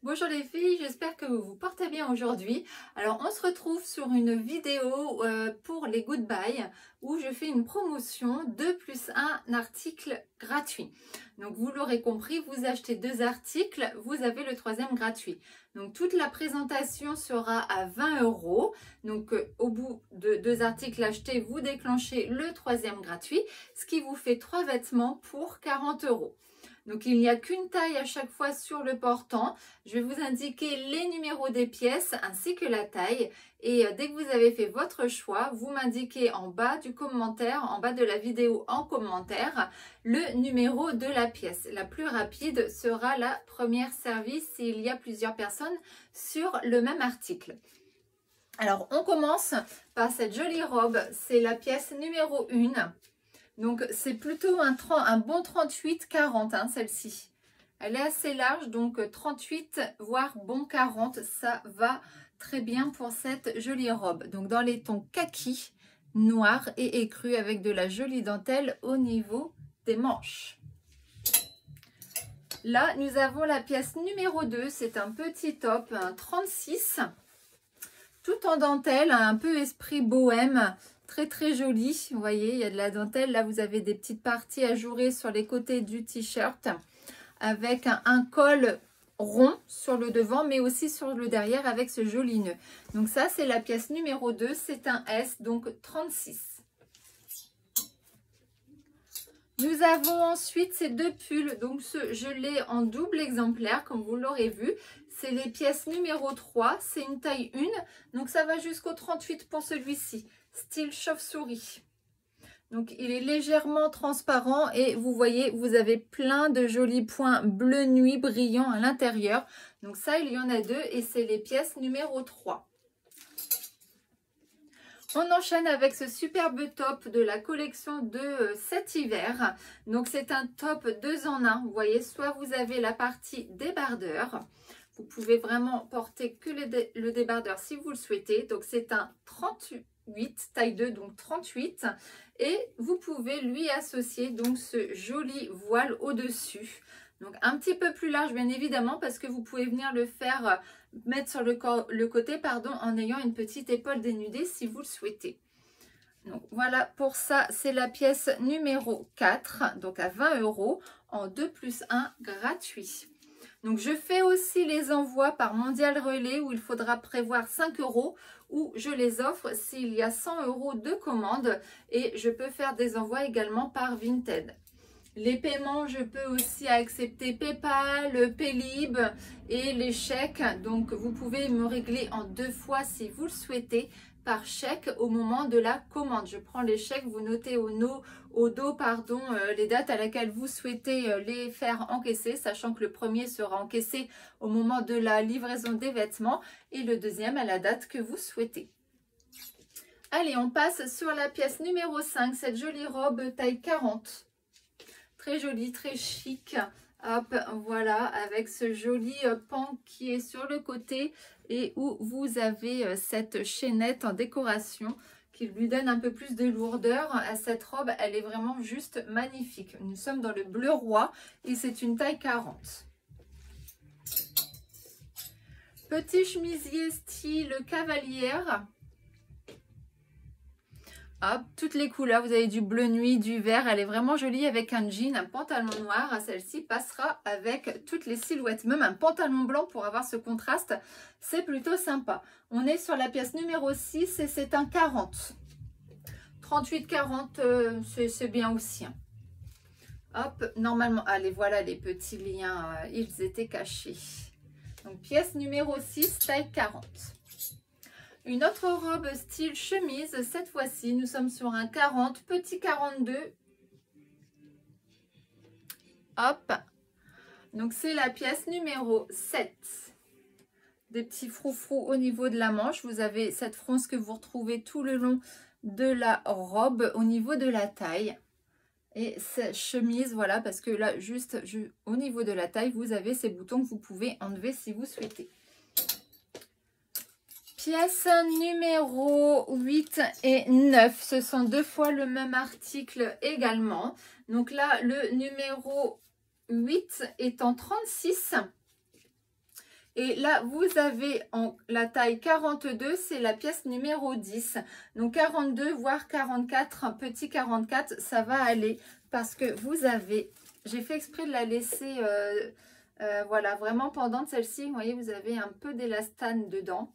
Bonjour les filles, j'espère que vous vous portez bien aujourd'hui. Alors on se retrouve sur une vidéo pour les Goodbuy où je fais une promotion 2 plus 1 article gratuit. Donc vous l'aurez compris, vous achetez 2 articles, vous avez le 3e gratuit. Donc toute la présentation sera à 20 €. Donc au bout de 2 articles achetés, vous déclenchez le 3e gratuit, ce qui vous fait 3 vêtements pour 40 €. Donc il n'y a qu'une taille à chaque fois sur le portant. Je vais vous indiquer les numéros des pièces ainsi que la taille. Et dès que vous avez fait votre choix, vous m'indiquez en bas du commentaire, en bas de la vidéo en commentaire, le numéro de la pièce. La plus rapide sera la première servie s'il y a plusieurs personnes sur le même article. Alors on commence par cette jolie robe, c'est la pièce numéro 1. Donc c'est plutôt un bon 38-40 hein, celle-ci. Elle est assez large, donc 38 voire bon 40, ça va très bien pour cette jolie robe. Donc dans les tons kaki, noir et écru avec de la jolie dentelle au niveau des manches. Là nous avons la pièce numéro 2, c'est un petit top, un 36, tout en dentelle, un peu esprit bohème. Très joli, vous voyez, il y a de la dentelle. Là, vous avez des petites parties ajourées sur les côtés du t-shirt avec un col rond sur le devant, mais aussi sur le derrière avec ce joli nœud. Donc ça, c'est la pièce numéro 2, c'est un S, donc 36. Nous avons ensuite ces 2 pulls, donc je l'ai en double exemplaire, comme vous l'aurez vu. C'est les pièces numéro 3, c'est une taille 1, donc ça va jusqu'au 38 pour celui-ci. Style chauve-souris. Donc il est légèrement transparent et vous voyez, vous avez plein de jolis points bleu nuit brillants à l'intérieur. Donc ça, il y en a 2 et c'est les pièces numéro 3. On enchaîne avec ce superbe top de la collection de cet hiver. Donc c'est un top 2 en 1. Vous voyez, soit vous avez la partie débardeur. Vous pouvez vraiment porter que le débardeur si vous le souhaitez. Donc c'est un 38. Taille 2, donc 38, et vous pouvez lui associer donc ce joli voile au-dessus, donc un petit peu plus large bien évidemment parce que vous pouvez venir le faire mettre sur le côté pardon, en ayant une petite épaule dénudée si vous le souhaitez. Donc voilà, pour ça c'est la pièce numéro 4, donc à 20 € en 2 plus 1 gratuit. Donc je fais aussi les envois par Mondial Relais où il faudra prévoir 5 € ou je les offre s'il y a 100 € de commande et je peux faire des envois également par Vinted. Les paiements, je peux aussi accepter PayPal, Paylib et les chèques. Donc vous pouvez me régler en 2 fois si vous le souhaitez par chèque au moment de la commande. Je prends les chèques, vous notez au dos les dates à laquelle vous souhaitez les faire encaisser, sachant que le premier sera encaissé au moment de la livraison des vêtements et le deuxième à la date que vous souhaitez. Allez, on passe sur la pièce numéro 5, cette jolie robe taille 40. Très jolie, très chic. Hop, voilà, avec ce joli pan qui est sur le côté et où vous avez cette chaînette en décoration qui lui donne un peu plus de lourdeur à cette robe. Elle est vraiment juste magnifique. Nous sommes dans le bleu roi et c'est une taille 40. Petit chemisier style cavalière. Hop, toutes les couleurs, vous avez du bleu nuit, du vert, elle est vraiment jolie avec un jean, un pantalon noir, celle-ci passera avec toutes les silhouettes, même un pantalon blanc pour avoir ce contraste, c'est plutôt sympa. On est sur la pièce numéro 6 et c'est un 40. 38-40, c'est bien aussi. Hein. Hop, normalement, allez, voilà les petits liens, ils étaient cachés. Donc pièce numéro 6, taille 40. Une autre robe style chemise, cette fois-ci, nous sommes sur un 40, petit 42. Hop, donc c'est la pièce numéro 7. Des petits froufrous au niveau de la manche. Vous avez cette fronce que vous retrouvez tout le long de la robe au niveau de la taille. Et cette chemise, voilà, parce que là, juste au niveau de la taille, vous avez ces boutons que vous pouvez enlever si vous souhaitez. Pièce numéro 8 et 9, ce sont 2 fois le même article également. Donc là, le numéro 8 est en 36 Et là, vous avez la taille 42, c'est la pièce numéro 10. Donc 42, voire 44, un petit 44, ça va aller parce que vous avez... J'ai fait exprès de la laisser, voilà, vraiment pendante celle-ci. Vous voyez, vous avez un peu d'élastane dedans.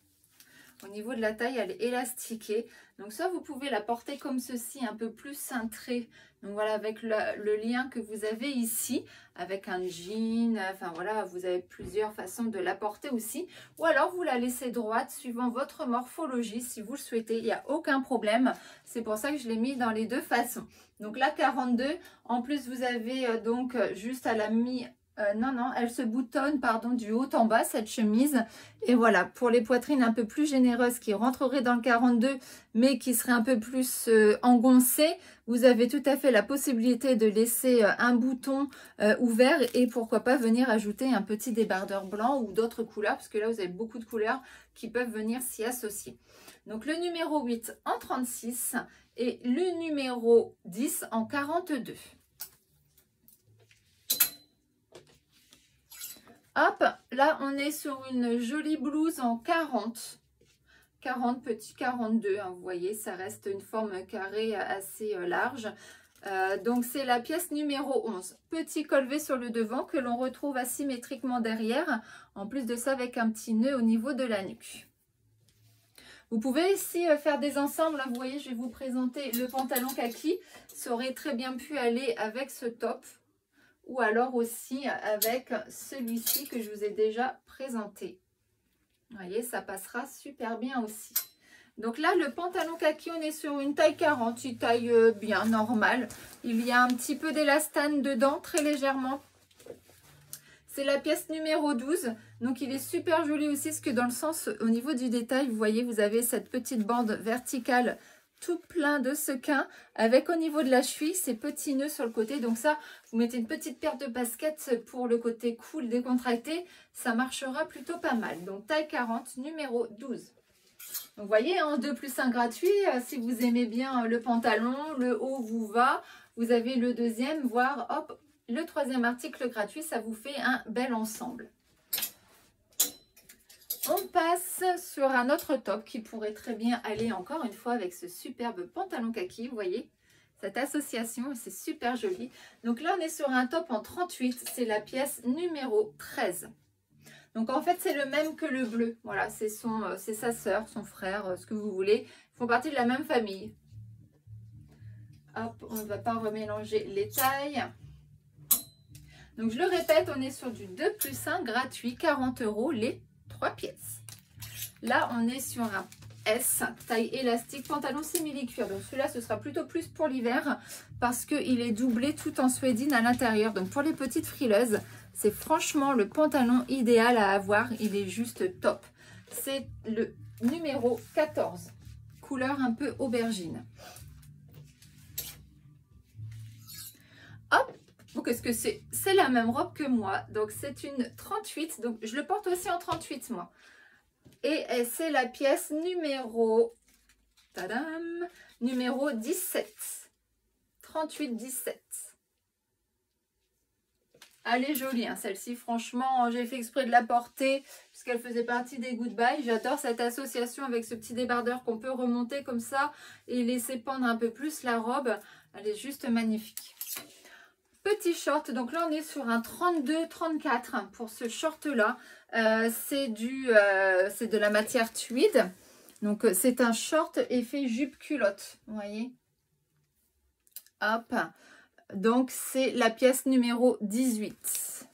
Au niveau de la taille, elle est élastiquée. Donc ça, vous pouvez la porter comme ceci, un peu plus cintrée. Donc voilà, avec le lien que vous avez ici, avec un jean. Enfin voilà, vous avez plusieurs façons de la porter aussi. Ou alors, vous la laissez droite suivant votre morphologie, si vous le souhaitez. Il n'y a aucun problème. C'est pour ça que je l'ai mis dans les deux façons. Donc là, 42. En plus, vous avez donc juste à la mi... non, elle se boutonne, pardon, du haut en bas, cette chemise. Et voilà, pour les poitrines un peu plus généreuses qui rentreraient dans le 42, mais qui seraient un peu plus engoncées, vous avez tout à fait la possibilité de laisser un bouton ouvert et pourquoi pas venir ajouter un petit débardeur blanc ou d'autres couleurs, parce que là, vous avez beaucoup de couleurs qui peuvent venir s'y associer. Donc, le numéro 8 en 36 et le numéro 10 en 42. Hop, là, on est sur une jolie blouse en 40. 40, petit 42, hein, vous voyez, ça reste une forme carrée assez large. Donc, c'est la pièce numéro 11. Petit col V sur le devant que l'on retrouve asymétriquement derrière. En plus de ça, avec un petit nœud au niveau de la nuque. Vous pouvez ici faire des ensembles. Hein, vous voyez, je vais vous présenter le pantalon kaki. Ça aurait très bien pu aller avec ce top. Ou alors aussi avec celui-ci que je vous ai déjà présenté. Vous voyez, ça passera super bien aussi. Donc là, le pantalon kaki, on est sur une taille 40, une taille bien normale. Il y a un petit peu d'élastane dedans, très légèrement. C'est la pièce numéro 12. Donc il est super joli aussi, parce que dans le sens, au niveau du détail, vous voyez, vous avez cette petite bande verticale tout plein de sequins avec au niveau de la cheville ces petits nœuds sur le côté. Donc ça, vous mettez une petite paire de baskets pour le côté cool décontracté, ça marchera plutôt pas mal. Donc taille 40, numéro 12. Donc vous voyez, en 2 plus 1 gratuit, si vous aimez bien le pantalon, le haut vous va, vous avez le deuxième, voire hop, le troisième article gratuit, ça vous fait un bel ensemble. On passe sur un autre top qui pourrait très bien aller encore une fois avec ce superbe pantalon kaki. Vous voyez cette association, c'est super joli. Donc là, on est sur un top en 38. C'est la pièce numéro 13. Donc en fait, c'est le même que le bleu. Voilà, c'est sa sœur, son frère, ce que vous voulez. Ils font partie de la même famille. Hop, on ne va pas remélanger les tailles. Donc je le répète, on est sur du 2 plus 1 gratuit, 40 € les 3 pièces. Là, on est sur un S, taille élastique, pantalon simili-cuir. Donc celui-là, ce sera plutôt plus pour l'hiver parce qu'il est doublé tout en suédine à l'intérieur. Donc pour les petites frileuses, c'est franchement le pantalon idéal à avoir. Il est juste top. C'est le numéro 14, couleur un peu aubergine. Hop! Donc, est-ce que c'est la même robe que moi? Donc, c'est une 38. Donc, je le porte aussi en 38, moi. Et c'est la pièce numéro... Tadam! Numéro 17. 38-17. Elle est jolie, hein, celle-ci. Franchement, j'ai fait exprès de la porter puisqu'elle faisait partie des Goodbye. J'adore cette association avec ce petit débardeur qu'on peut remonter comme ça et laisser pendre un peu plus la robe. Elle est juste magnifique. Petit short, donc là on est sur un 32-34 pour ce short là. C'est de la matière tweed. Donc c'est un short effet jupe culotte, vous voyez. Hop. Donc c'est la pièce numéro 18.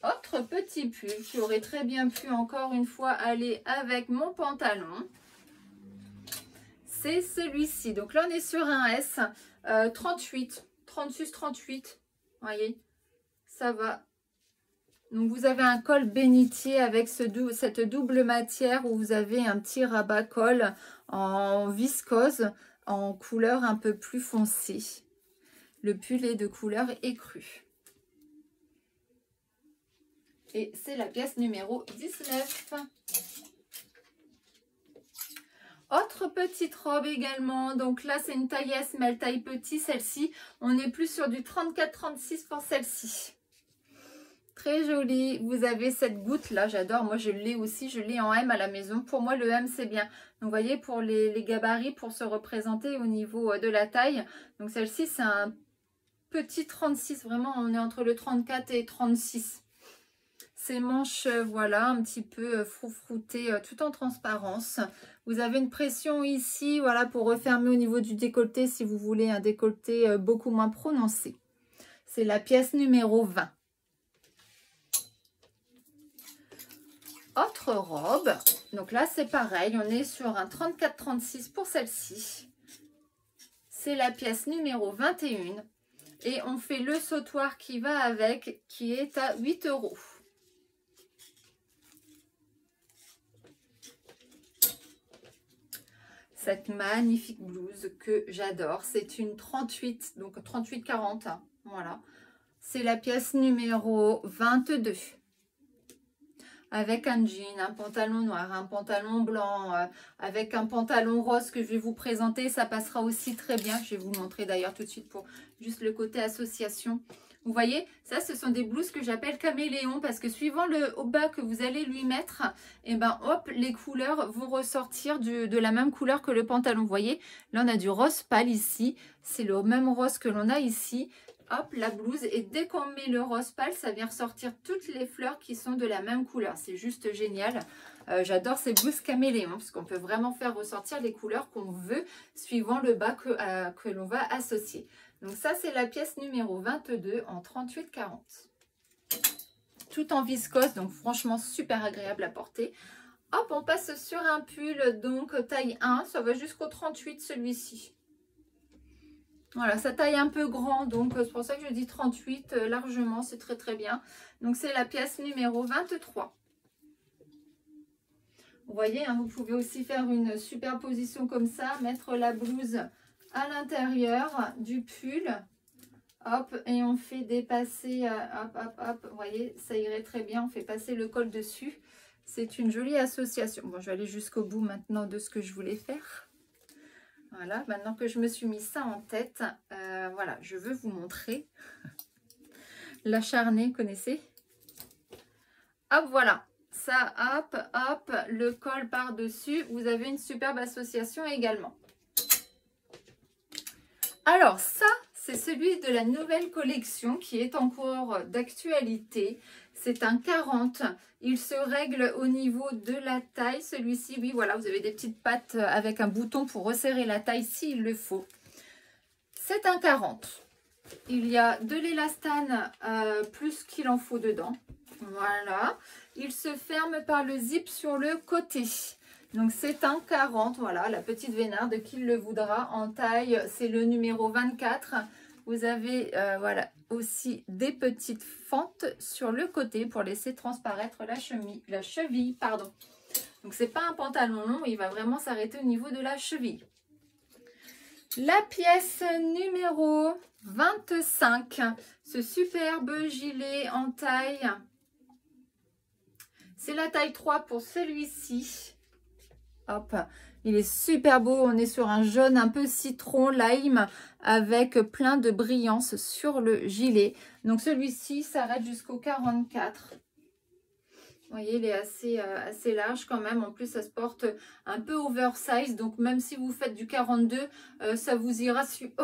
Autre petit pull qui aurait très bien pu encore une fois aller avec mon pantalon. C'est celui-ci. Donc là, on est sur un S 38, 36, 38. Voyez, ça va. Donc, vous avez un col bénitier avec cette double matière où vous avez un petit rabat-col en viscose en couleur un peu plus foncée. Le pull est de couleur écrue. Et c'est la pièce numéro 19. Autre petite robe également, donc là c'est une taille S mais elle taille petit celle-ci. On est plus sur du 34-36 pour celle-ci. Très jolie, vous avez cette goutte là, j'adore, moi je l'ai aussi, je l'ai en M à la maison. Pour moi le M c'est bien, donc vous voyez pour les gabarits, pour se représenter au niveau de la taille. Donc celle-ci c'est un petit 36, vraiment on est entre le 34 et 36. Ces manches, voilà, un petit peu froufroutées, tout en transparence. Vous avez une pression ici, voilà, pour refermer au niveau du décolleté si vous voulez un décolleté beaucoup moins prononcé. C'est la pièce numéro 20. Autre robe, donc là c'est pareil, on est sur un 34-36 pour celle-ci. C'est la pièce numéro 21 et on fait le sautoir qui va avec, qui est à 8 €. Cette magnifique blouse que j'adore, c'est une 38, donc 38-40, hein, voilà. C'est la pièce numéro 22. Avec un jean, un pantalon noir, un pantalon blanc, avec un pantalon rose que je vais vous présenter. Ça passera aussi très bien. Je vais vous montrer d'ailleurs tout de suite pour juste le côté association. Vous voyez, ça ce sont des blouses que j'appelle caméléon parce que suivant le haut bas que vous allez lui mettre, et ben hop, les couleurs vont ressortir de la même couleur que le pantalon. Vous voyez, là on a du rose pâle ici. C'est le même rose que l'on a ici. Hop, la blouse, et dès qu'on met le rose pâle, ça vient ressortir toutes les fleurs qui sont de la même couleur. C'est juste génial. J'adore ces blouses caméléon parce qu'on peut vraiment faire ressortir les couleurs qu'on veut suivant le bas que l'on va associer. Donc ça, c'est la pièce numéro 22 en 38-40. Tout en viscose, donc franchement super agréable à porter. Hop, on passe sur un pull, donc taille 1, ça va jusqu'au 38 celui-ci. Voilà, ça taille un peu grand, donc c'est pour ça que je dis 38 largement, c'est très très bien. Donc c'est la pièce numéro 23. Vous voyez, hein, vous pouvez aussi faire une superposition comme ça, mettre la blouse à l'intérieur du pull. Hop, et on fait dépasser, hop, hop, hop, vous voyez, ça irait très bien, on fait passer le col dessus. C'est une jolie association. Bon, je vais aller jusqu'au bout maintenant de ce que je voulais faire. Voilà, maintenant que je me suis mis ça en tête, voilà, je veux vous montrer l'acharné, connaissez? Hop, voilà, ça, hop, hop, le col par-dessus, vous avez une superbe association également. Alors ça, c'est celui de la nouvelle collection qui est encore d'actualité. C'est un 40. Il se règle au niveau de la taille. Celui-ci, oui, voilà, vous avez des petites pattes avec un bouton pour resserrer la taille s'il le faut. C'est un 40. Il y a de l'élastane plus qu'il en faut dedans. Voilà. Il se ferme par le zip sur le côté. Donc c'est un 40, voilà, la petite vénarde qui le voudra en taille, c'est le numéro 24. Vous avez voilà, aussi des petites fentes sur le côté pour laisser transparaître la cheville. Pardon. Donc c'est pas un pantalon long, il va vraiment s'arrêter au niveau de la cheville. La pièce numéro 25, ce superbe gilet en taille. C'est la taille 3 pour celui-ci. Hop, il est super beau, on est sur un jaune un peu citron, lime, avec plein de brillance sur le gilet. Donc celui-ci s'arrête jusqu'au 44. Vous voyez, il est assez large quand même. En plus, ça se porte un peu oversize. Donc même si vous faites du 42, ça vous ira, oh,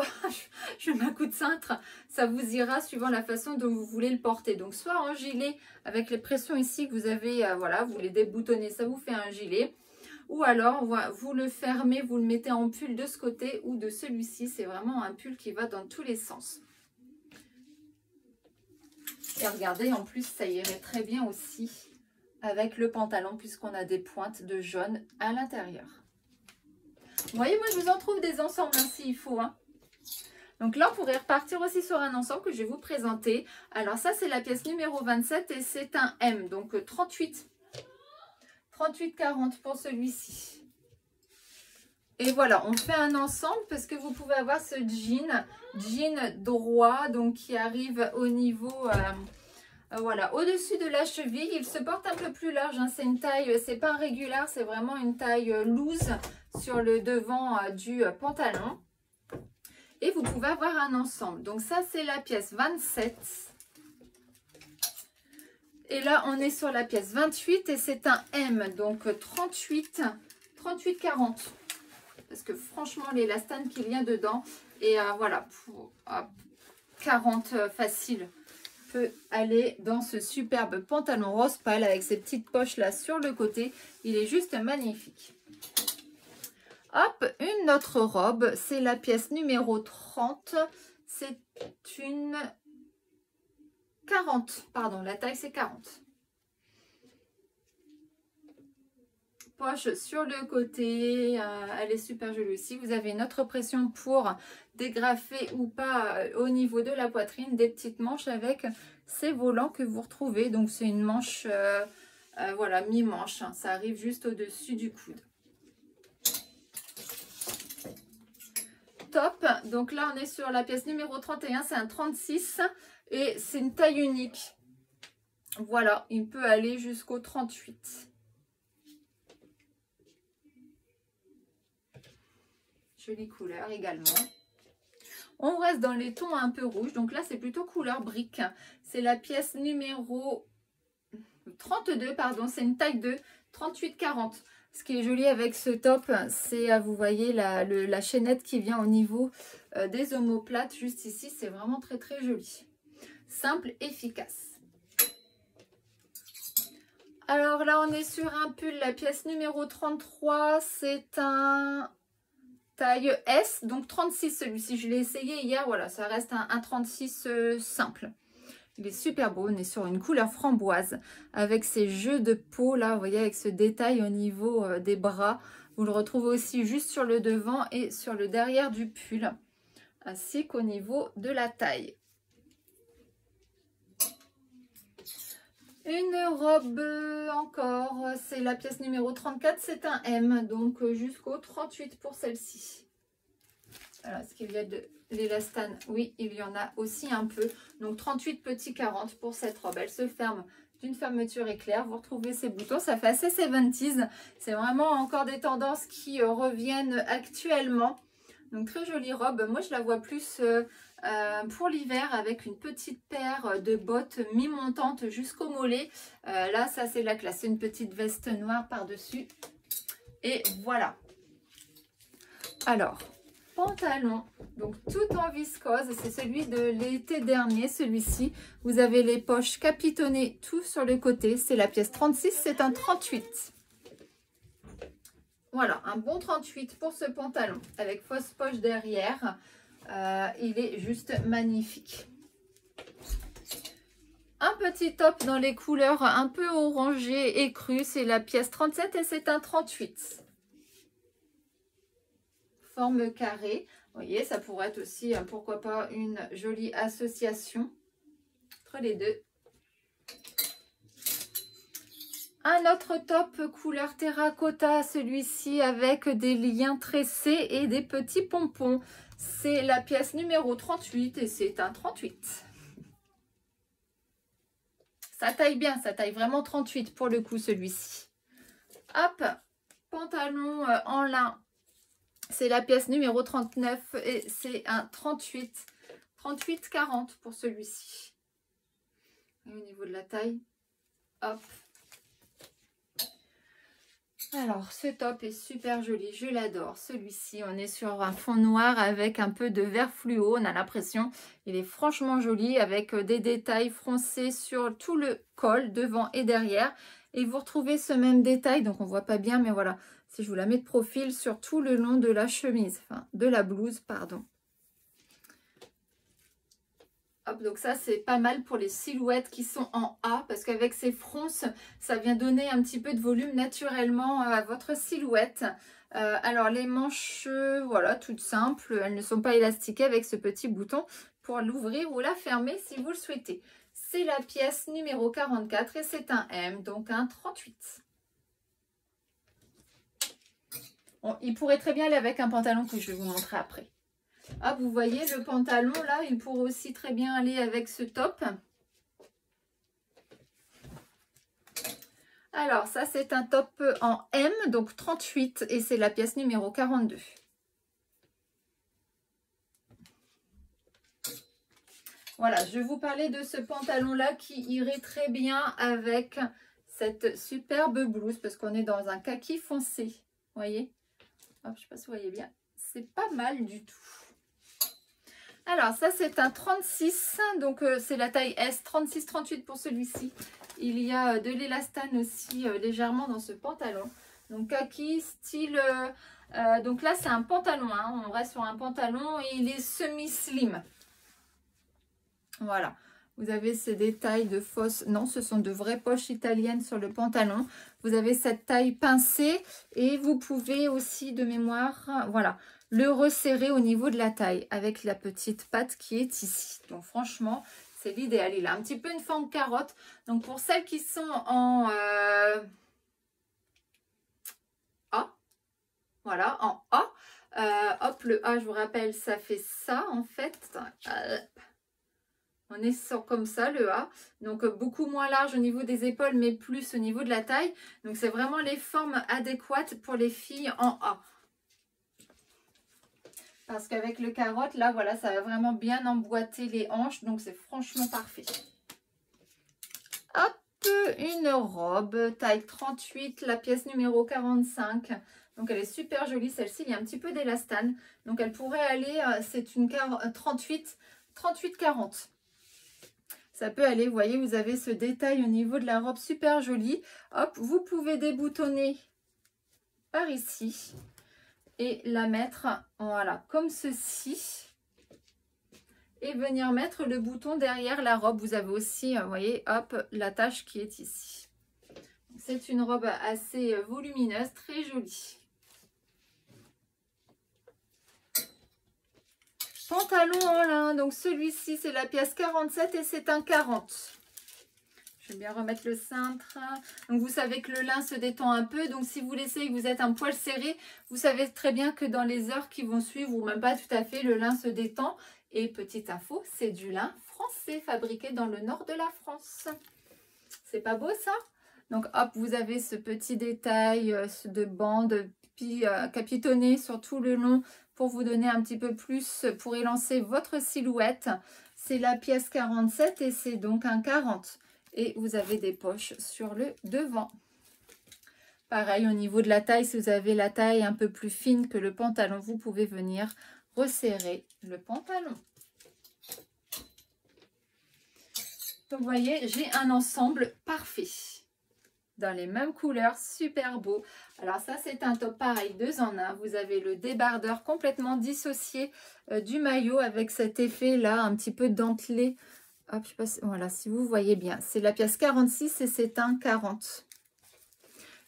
je mets un coup de cintre, ça vous ira suivant la façon dont vous voulez le porter. Donc soit en gilet, avec les pressions ici que vous avez, voilà, vous les déboutonnez, ça vous fait un gilet. Ou alors, vous le fermez, vous le mettez en pull de ce côté ou de celui-ci. C'est vraiment un pull qui va dans tous les sens. Et regardez, en plus, ça irait très bien aussi avec le pantalon puisqu'on a des pointes de jaune à l'intérieur. Vous voyez, moi, je vous en trouve des ensembles hein, s'il faut. Hein. Donc là, on pourrait repartir aussi sur un ensemble que je vais vous présenter. Alors ça, c'est la pièce numéro 27 et c'est un M, donc 38. 38-40 pour celui-ci. Et voilà, on fait un ensemble parce que vous pouvez avoir ce jean droit, donc qui arrive au niveau Voilà, au-dessus de la cheville, il se porte un peu plus large, hein. C'est une taille, c'est pas un régulier, c'est vraiment une taille loose sur le devant du pantalon. Et vous pouvez avoir un ensemble. Donc ça, c'est la pièce 27. Et là, on est sur la pièce 28 et c'est un M, donc 38, 40. Parce que franchement, l'élastane qu'il y a dedans, et voilà, pour 40 facile, peut aller dans ce superbe pantalon rose pâle avec ces petites poches là sur le côté. Il est juste magnifique. Hop, une autre robe, c'est la pièce numéro 30. C'est une 40, pardon, la taille c'est 40. Poche sur le côté, elle est super jolie aussi. Vous avez une autre pression pour dégrafer ou pas au niveau de la poitrine, des petites manches avec ces volants que vous retrouvez. Donc c'est une manche, voilà, mi-manche, hein. Ça arrive juste au-dessus du coude. Top, donc là on est sur la pièce numéro 31, c'est un 36 et c'est une taille unique. Voilà, il peut aller jusqu'au 38. Jolie couleur également. On reste dans les tons un peu rouges. Donc là, c'est plutôt couleur brique. C'est la pièce numéro 32, pardon. C'est une taille de 38-40. Ce qui est joli avec ce top, c'est, vous voyez, la chaînette qui vient au niveau des omoplates. Juste ici, c'est vraiment très, très joli. Simple, efficace. Alors là, on est sur un pull, la pièce numéro 33. C'est un taille S, donc 36 celui-ci. Je l'ai essayé hier, voilà, ça reste un 36 simple. Il est super beau, on est sur une couleur framboise avec ces jeux de peau là, vous voyez, avec ce détail au niveau des bras. Vous le retrouvez aussi juste sur le devant et sur le derrière du pull, ainsi qu'au niveau de la taille. Une robe encore, c'est la pièce numéro 34, c'est un M, donc jusqu'au 38 pour celle-ci. Alors, est-ce qu'il y a de l'élastane? Oui, il y en a aussi un peu. Donc 38 petits 40 pour cette robe. Elle se ferme d'une fermeture éclair. Vous retrouvez ces boutons, ça fait assez 70s. C'est vraiment encore des tendances qui reviennent actuellement. Donc très jolie robe. Moi, je la vois plus pour l'hiver avec une petite paire de bottes mi-montantes jusqu'au mollet. Là, ça c'est la classe. Une petite veste noire par-dessus. Et voilà. Alors, pantalon, donc tout en viscose, c'est celui de l'été dernier, celui-ci. Vous avez les poches capitonnées tout sur le côté. C'est la pièce 36, c'est un 38. Voilà, un bon 38 pour ce pantalon avec fausse poche derrière. Il est juste magnifique. Un petit top dans les couleurs un peu orangées et crues, c'est la pièce 37 et c'est un 38. Forme carrée, vous voyez, ça pourrait être aussi, pourquoi pas, une jolie association entre les deux. Un autre top couleur terracotta, celui-ci avec des liens tressés et des petits pompons. C'est la pièce numéro 38 et c'est un 38. Ça taille bien, ça taille vraiment 38 pour le coup celui-ci. Hop, pantalon en lin. C'est la pièce numéro 39 et c'est un 38. 38-40 pour celui-ci. Au niveau de la taille, hop. Alors, ce top est super joli, je l'adore. Celui-ci, on est sur un fond noir avec un peu de vert fluo. On a l'impression, il est franchement joli avec des détails froncés sur tout le col, devant et derrière. Et vous retrouvez ce même détail, donc on ne voit pas bien, mais voilà, si je vous la mets de profil, sur tout le long de la chemise, enfin de la blouse, pardon. Hop, donc ça c'est pas mal pour les silhouettes qui sont en A parce qu'avec ces fronces ça vient donner un petit peu de volume naturellement à votre silhouette. Alors les manches, voilà, toutes simples, elles ne sont pas élastiquées avec ce petit bouton pour l'ouvrir ou la fermer si vous le souhaitez. C'est la pièce numéro 44 et c'est un M, donc un 38. Bon, il pourrait très bien aller avec un pantalon que je vais vous montrer après. Ah, vous voyez le pantalon là, il pourrait aussi très bien aller avec ce top. Alors, ça, c'est un top en M, donc 38, et c'est la pièce numéro 42. Voilà, je vais vous parler de ce pantalon-là qui irait très bien avec cette superbe blouse, parce qu'on est dans un kaki foncé. Vous voyez? Hop, je ne sais pas si vous voyez bien. C'est pas mal du tout. Alors, ça, c'est un 36, donc c'est la taille S, 36-38 pour celui-ci. Il y a de l'élastane aussi légèrement dans ce pantalon. Donc, kaki, style... donc là, c'est un pantalon, hein. On reste sur un pantalon et il est semi-slim. Voilà. Vous avez ces détails de fausses... Non, ce sont de vraies poches italiennes sur le pantalon. Vous avez cette taille pincée et vous pouvez aussi, de mémoire, voilà, le resserrer au niveau de la taille avec la petite patte qui est ici. Donc, franchement, c'est l'idéal. Il a un petit peu une forme carotte. Donc, pour celles qui sont en A, voilà, en A, hop, le A, je vous rappelle, ça fait ça, en fait. On est sur comme ça, le A. Donc, beaucoup moins large au niveau des épaules, mais plus au niveau de la taille. Donc, c'est vraiment les formes adéquates pour les filles en A. Parce qu'avec le carotte, là, voilà, ça va vraiment bien emboîter les hanches. Donc, c'est franchement parfait. Hop, une robe, taille 38, la pièce numéro 45. Donc, elle est super jolie, celle-ci. Il y a un petit peu d'élastane. Donc, elle pourrait aller, c'est une 38-40. Ça peut aller, vous voyez, vous avez ce détail au niveau de la robe super joli. Hop, vous pouvez déboutonner par ici et la mettre, voilà, comme ceci. Et venir mettre le bouton derrière la robe. Vous avez aussi, vous voyez, hop, l'attache qui est ici. C'est une robe assez volumineuse, très jolie. Pantalon en lin, donc celui-ci c'est la pièce 47 et c'est un 40. Je vais bien remettre le cintre. Donc vous savez que le lin se détend un peu, donc si vous laissez que vous êtes un poil serré, vous savez très bien que dans les heures qui vont suivre, ou même pas tout à fait, le lin se détend. Et petite info, c'est du lin français, fabriqué dans le nord de la France. C'est pas beau ça? Donc hop, vous avez ce petit détail de bande capitonnée sur tout le long pour vous donner un petit peu plus, pour élancer votre silhouette. C'est la pièce 47 et c'est donc un 40. Et vous avez des poches sur le devant. Pareil, au niveau de la taille, si vous avez la taille un peu plus fine que le pantalon, vous pouvez venir resserrer le pantalon. Donc, vous voyez, j'ai un ensemble parfait. Dans les mêmes couleurs, super beau. Alors ça, c'est un top pareil, 2 en 1. Vous avez le débardeur complètement dissocié du maillot avec cet effet-là, un petit peu dentelé. Hop, je sais pas si, voilà, si vous voyez bien. C'est la pièce 46 et c'est un 40.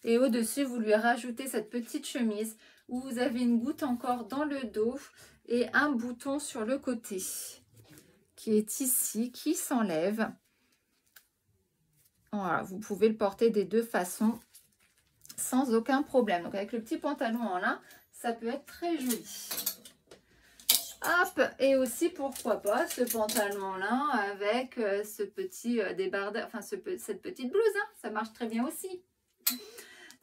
Et au-dessus, vous lui rajoutez cette petite chemise où vous avez une goutte encore dans le dos et un bouton sur le côté qui est ici, qui s'enlève. Voilà, vous pouvez le porter des deux façons sans aucun problème. Donc avec le petit pantalon en lin, ça peut être très joli. Hop, et aussi pourquoi pas ce pantalon en lin avec ce petit débardeur, enfin cette petite blouse, hein, ça marche très bien aussi.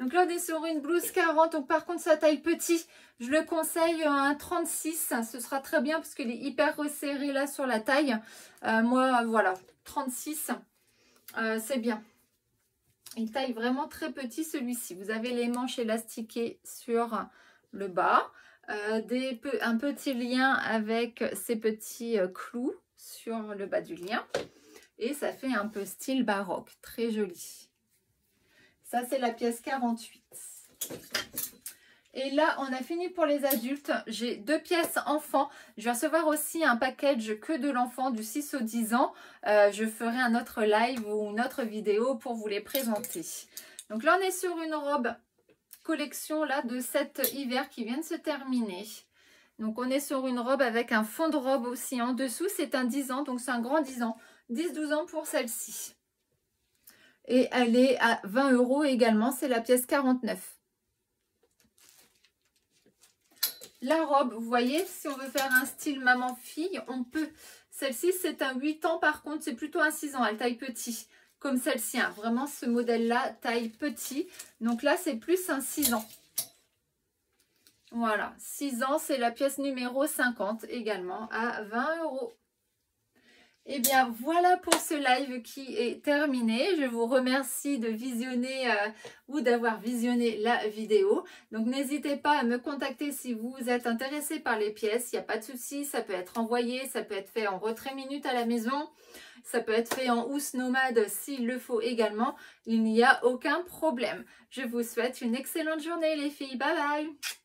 Donc là on est sur une blouse 40, donc par contre sa taille petit, je le conseille un 36, ce sera très bien parce qu'il est hyper resserré là sur la taille. Moi voilà, 36. C'est bien. Il taille vraiment très petit celui-ci. Vous avez les manches élastiquées sur le bas. Un petit lien avec ces petits clous sur le bas du lien. Et ça fait un peu style baroque. Très joli. Ça, c'est la pièce 48. Et là, on a fini pour les adultes. J'ai 2 pièces enfants. Je vais recevoir aussi un package que de l'enfant du 6 au 10 ans. Je ferai un autre live ou une autre vidéo pour vous les présenter. Donc là, on est sur une robe collection là de cet hiver qui vient de se terminer. Donc, on est sur une robe avec un fond de robe aussi en dessous. C'est un 10 ans, donc c'est un grand 10 ans. 10-12 ans pour celle-ci. Et elle est à 20 € également. C'est la pièce 49. La robe, vous voyez, si on veut faire un style maman-fille, on peut. Celle-ci, c'est un 8 ans par contre, c'est plutôt un 6 ans, elle taille petit. comme celle-ci, hein. Vraiment ce modèle-là, taille petit. Donc là, c'est plus un 6 ans. Voilà, 6 ans, c'est la pièce numéro 50 également à 20 €. Et bien voilà pour ce live qui est terminé. Je vous remercie de visionner ou d'avoir visionné la vidéo. Donc n'hésitez pas à me contacter si vous êtes intéressé par les pièces. Il n'y a pas de souci, ça peut être envoyé, ça peut être fait en retrait minute à la maison. Ça peut être fait en housse nomade s'il le faut également. Il n'y a aucun problème. Je vous souhaite une excellente journée les filles. Bye bye!